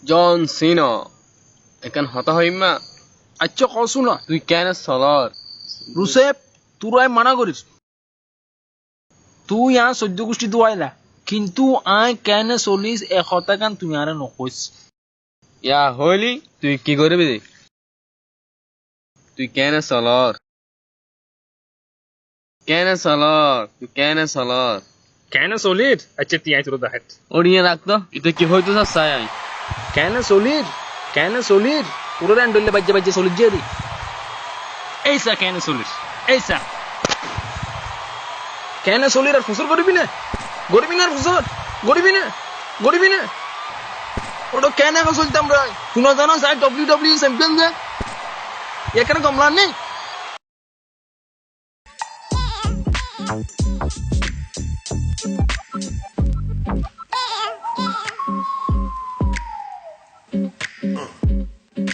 জন সিনা এখন হতা হইমা আচ্ছা কসু না তুই কেন সলার রুসেপ তুই মানা করিস তুই আর সহ্য গোষ্ঠী দুয়াইলা কিন্তু আই কেন চলিস এশটা গান তুমি আরে নকইস ইয়া হইলি তুই কি করবি তুই কেন সলার তুই কেন সলার কেন চলির আচ্ছা তিয়াই তোর দেখাত ওড়িয়ে রাখতো এটা কি হইতো চাই কেন চলির পুরো রান ডলে বাজে বাজে চলির যে রে এইসা কেন চলির এইসা কেন চলির আর ফুসর করবি না আর ফুসর গরিবি না ওটা কেন এখন চলতাম রে শুনো জানো স্যার ডব্লিউ চ্যাম্পিয়ন যে এখানে কমলা নেই